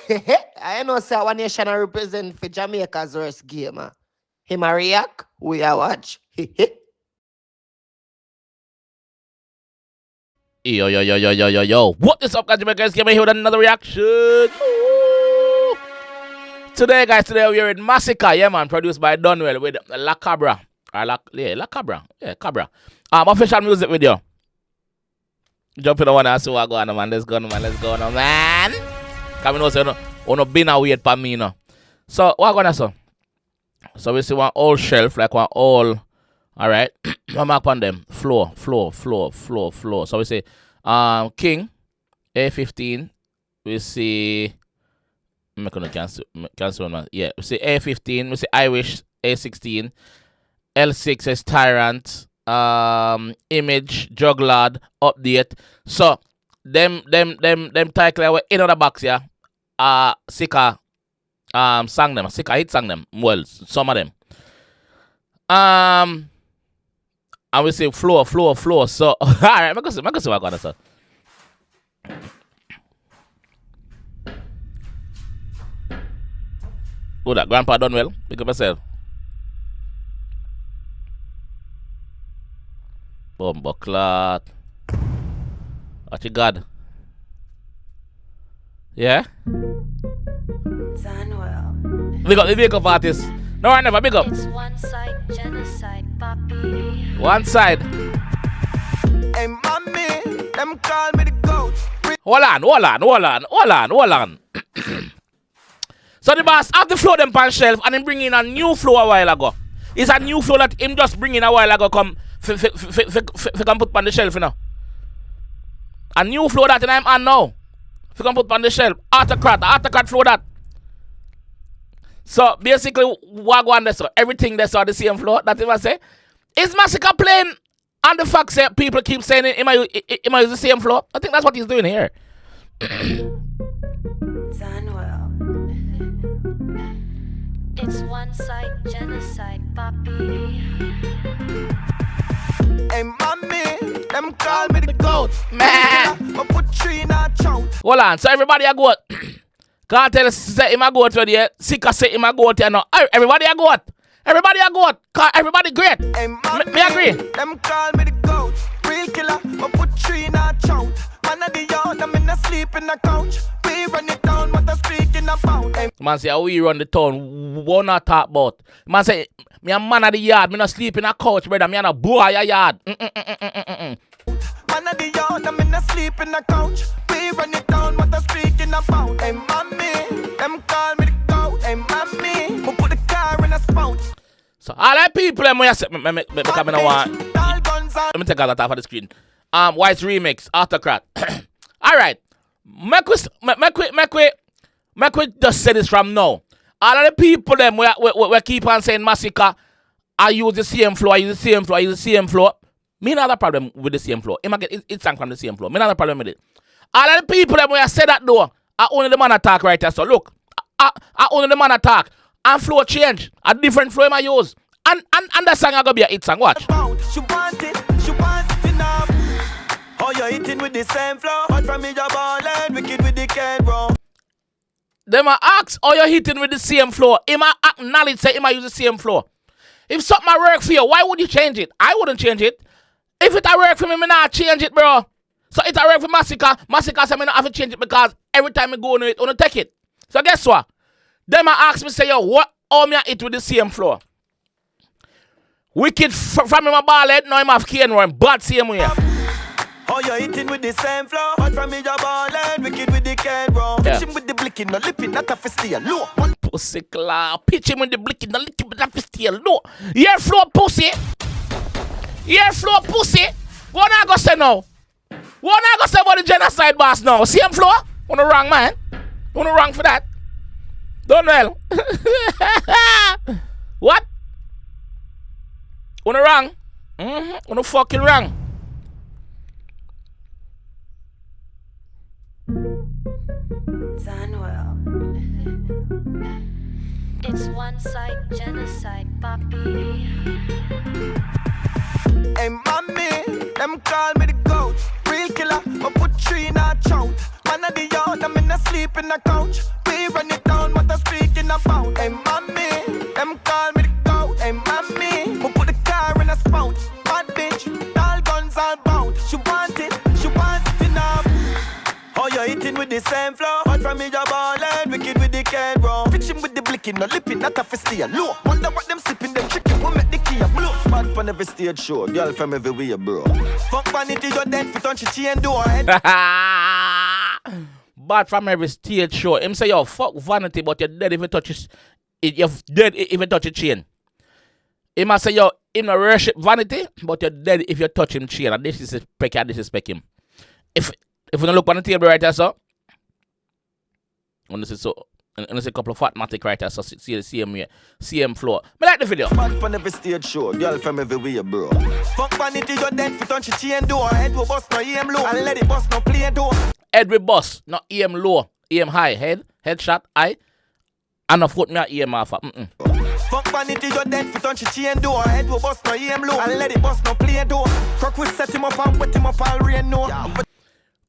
I know say one nation I represent for Jamaica's worst game. Him a react, we a watch. Yo. What is up, guys? Jamaica 𝐑𝐄𝐂𝐓𝐈𝐎𝐍 here with another reaction. Ooh. Today, guys, we are in Masicka, yeah, man, produced by Dunw3ll with Cabra. Cabra. Yeah, Cabra. Official music video. Jump in the one and see what going on, man. Let's go, man. Come in, also, no been a wait for me, you know. So, what going on, so? So, we see one old shelf, like one old. All right, one mark on them. Floor. So we say, King, A15. We see, I'm not gonna cancel one. Yeah, we see A15. We see I Wish, A16. L6 is Tyrant. Image, Juglad, Update. So them title were in the box, yeah. Sika, sang them. Sika hit sang them. Well, some of them. And we say floor. So, alright, I'm going to see what I got to say. Oh, that Grandpa Dunw3ll. Pick up yourself. Bumbleclot. What you got? Yeah? Dunw3ll. Big up the makeup artist. No, I never big up. It's one side genocide, papi. One side. Hey, mommy, them call me the goat. Hold on. So the boss have the floor them pan shelf and him bring in a new floor a while ago. It's a new floor that him just bring in a while ago come can put on the shelf, you know. A new floor that I'm on now. If you can put on the shelf. Autocrat floor that. So basically, what go on there, so everything that's on the same floor, that's what I say. Is Masicka playing on the fact that people keep saying it might use the same floor? I think that's what he's doing here. Dunw3ll. It's one side genocide, papi. Hey, mommy, them call me the goat. Man. I put three in a chout. Hold on, so everybody a goat. Can't tell say him a goat for there. Sika say him a goat here now. Everybody a goat. Everybody great. Hey, mommy, me agree. them call me the goat. Real killer, I put three in a chout. Man of the yard, I'm in a sleep in a couch. We run it down, what I'm speaking about. Hey, Man say, how we run the town? What not talk about? Man say, me a man of the yard. Me not sleep in a couch, brother. Me a boy a yard. man of the yard, I'm in a sleep in a couch. We run it down, what I'm speaking about. Hey, mommy, them call me the goat. Hey, mommy, we put the car in a spout. So all the people them when you say, me come in a one. Let me take out that off of the screen. White's remix, Autocrat. All right, make we just say this from now. All of the people them we keep on saying Masicka, I use the same floor. Me not a problem with the same floor. It's sang from the same floor. Me not a problem with it. All of the people them when I say that though, I only the man attack right here. So look, I only the man attack. And flow change. A different flow I use. And that song I gonna be a hit song. Watch. She want it now. Oh, you're hitting with the same flow. But from me, you're ballin', wicked with the can, bro. Them a ask, oh, you're hitting with the same flow. Him a acknowledge, say him a use the same flow. If something a work for you, why would you change it? I wouldn't change it. If it a work for me not change it, bro. So it a work for Masicka. Masicka say me not have to change it because every time I go on it, I wanna take it. So guess what? Them a ask me, say, yo, what all me a hit with the same flow? Wicked from him a ball head, now him have cane run, bad same way. Oh, you're hitting with the same flow. But from me, you're ballin', wicked with the can, bro. Yeah. Pitch him with the blicking, no lipping, not a fisteel, low. Pussy claw, pitch him with the blicking, the lick with the steel, no. Your flow pussy. What I gonna say now? What I gonna say about the genocide boss now? Same flow? Wanna wrong, man? Wanna wrong for that? Dunw3ll. What? Wanna wrong? Wanna fucking wrong? Dunw3ll. It's one side genocide, papi. Hey, mommy, them call me the goat. Real killer, I put three in a chout. Man of the yard, I'm in a sleep in a couch. We hitting with the same flow. But from me, your ball and wicked with the can bro. Pitching with the blicking, no lipping, not a festia. Low, wonder what them sipping, them tricking, we make the key a blow. Bad from every stage show, girl from everywhere, bro. Fuck vanity, you're dead for touch your chain door. Bad from every stage show. Him say, yo, fuck vanity, but you're dead if you touch it. You're dead if you touch a chain. He must say, yo, him no worship vanity, but you're dead if you touch him chain. And this is disrespect him. If you don't look on the table right there, so, and this is a couple of fatmatic right there, so see the same floor. Me like the video. Bad from every stage show, girl from everywhere, bro. Fuck vanity, you're dead for touch your chain door. Head will bust no aim low, and let it bust no play door. Head will bust, not aim low, aim high. Headshot high, and a foot me a aim off. Fuck vanity, you're dead for touch your chain door. Head will bust no aim low, and let it bust no play door. Crook will set him up and wet him up all rain no.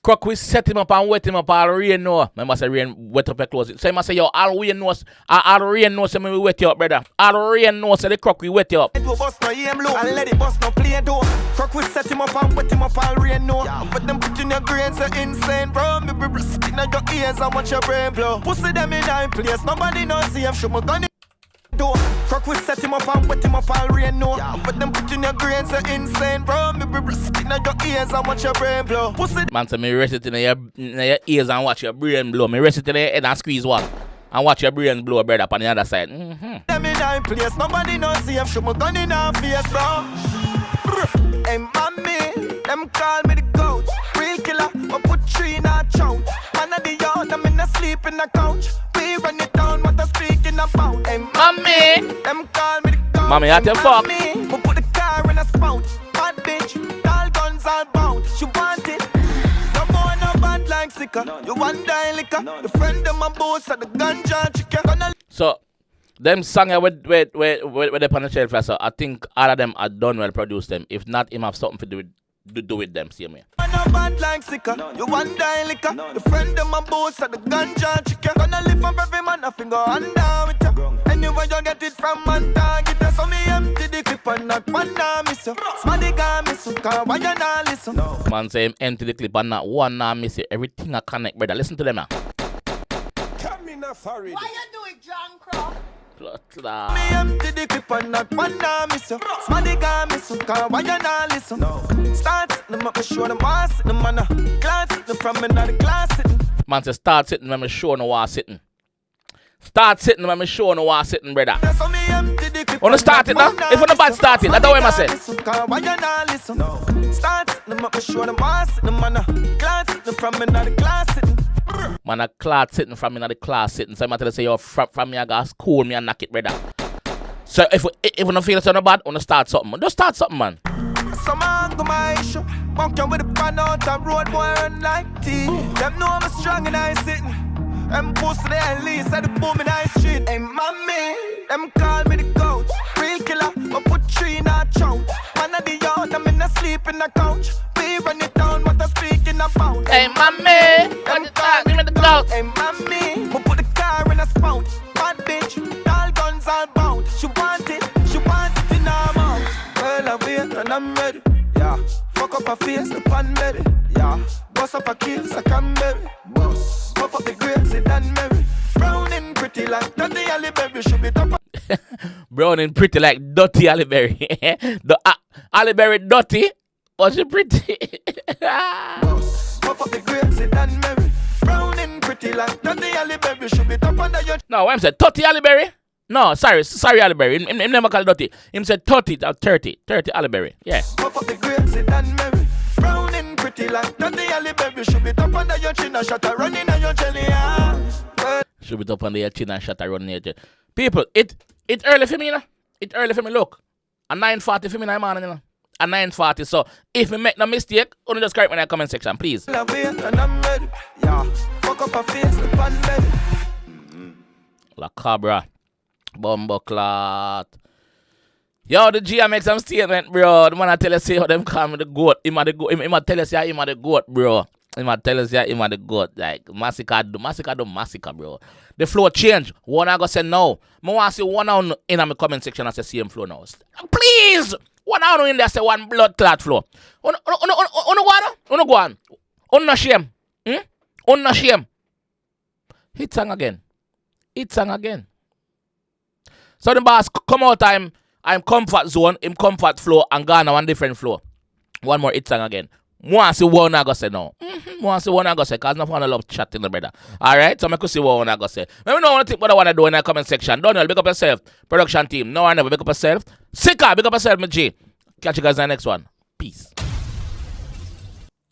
Crook will set him up and wet him up all rain no. I must say rain wet up your clothes. So I must say yo, all rain knows, all rain knows say me will wet you up, brother. All rain knows say the crook will wet you up. Head will bust no aim low, and let it bust no play door. Crook will set him up and wet him up all rain no. But them put in your grains are insane, bro. Me be sitting in your ears and watch your brain blow. Pussy them in nine place, nobody knows if show my gun. Crook will set him up and wet him up all rain no. But them put in your grains are insane, bro. Me be sitting in your ears and watch your brain blow. Pussy Man say me rest it in your ears and watch your brain blow. Me rest it in your head and squeeze one. And watch your brain blow, brother, up on the other side. them in nine place, nobody knows if show my gun in our face, bro. Hey mommy, them call me the goat. Real killer, I put tree in a chow. Man of the yard, I'm in a sleep in a couch. We run it down, what I'm speaking about. Hey Mommy! them call me the goat. Mommy, what the fuck? Mommy, we put the car in a spout. Bad bitch, all guns all bound. She want it. No more no bad like sicker. You want die liquor. The friend of my boss at the ganja chicken. Gonna So, them song with the on the shelf, so I think all of them are Dunw3ll produced them. If not, him have something to do with them, see me. no bad like sicker. You want die liquor. The friend of my boss at the ganja chicken. Gonna live from every man, I finger and down with you. Anywhere you get it from, man, target. So me empty the clip and not one now miss you. Smaddy got miss you, cause why you not listen? Man say him empty the clip and not one now miss it. Everything I connect, brother. Listen to them now. Come in a furry. Why you do it, John Crow? Me empty the clip and not one now miss you. Smaddy got miss you, cause why you not listen? Start sitting up, me show them why sitting, man. Class sitting from me, not the class sitting. Man say start sitting when me show no why sitting. Start sitting when me show no why sitting, brother. So me empty the clip. Wanna start it now? If you no bad start it, that's what I say. Why you not listen? Start sitting up, me show them why sitting, man. Class sitting from me, not the class sitting. Man, a class sitting from me in the class sitting. So I'm tell you say, yo, from me I got school me and knock it, brother. So if you don't feel it's no bad, wanna start something. Just start something, man. Some man go my issue. Bunker with the pan out and road boy run like tea. Them know I'm strong and I sitting. Them pussy they at least at the boom in I street. Hey mommy, them call me the goat. Real killer, I put tree in a chow. Man of the yard, I'm in a sleep in a couch. We run it down, what I'm speaking about. Hey, mommy, what you talk? Give me the clout. Hey mommy, we put the car in a spout. Bad bitch, all guns all bound. She want it in her mouth. Well, I'm here and I'm ready. Yeah, fuck up her face, the pan baby. Yeah, bust up her keys, I can baby. Boss, puff up the grapes, it done Mary. Brown and pretty like Dirty Halle Berry, should be top. Brown and pretty like Dirty Halle Berry. The Halle Berry dirty, but she pretty. Boss, puff up the grapes, it done Mary. Brown and pretty like Dirty Halle Berry, should be top under your. No, what I'm saying, 30 Halle Berry? No, sorry Halle Berry. Him never call it dirty. Him said 30 Halle Berry. Yeah. Puff up the grapes, it done Mary. Brown and pretty like Dirty Halle Berry, should be top under your chin and shut her running on your jelly. Should be top under your chin and shut her running your jelly. People, it early for me, you know. It early for me, look. A 9:40 for me, man, you know. A 9:40. So if me make no mistake, only just correct me in the comment section, please. Love it and I'm ready. Yeah, fuck up her face, the pan baby. La Cabra. Bumbleclot. Yo, the G make some statement, bro. The man I tell you say how them call me the goat. Him a the goat. Him a tell you say him a the goat, bro. Him a tell you say him a the goat. Like Masicka, bro. The flow change. One I go say no. I want to see one on in my comment section and say same flow now. Please. One out in there say one blood clot flow. Uno go on. Uno no shame. Unna shame. Hit song again. Hit song again. So the boss come out I'm comfort zone, him comfort flow, and gone on one different flow. One more hit song again. More see what I go say now. More see what I go say, cause nothing I love chatting the brother. Alright, so I could see what I go say. Let me know what I want to do in the comment section. Dunw3ll, pick up yourself. Production team. No, I never pick up yourself. Masicka, pick up yourself, my G. Catch you guys in the next one. Peace.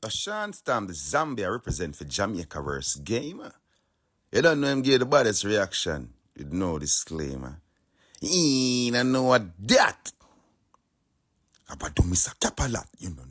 A Sean Stam, the Zambia represent for Jamaica versus Gamer. You don't know him give the baddest reaction. You know disclaimer. He don't know what that. About to miss a cap a lot, you know.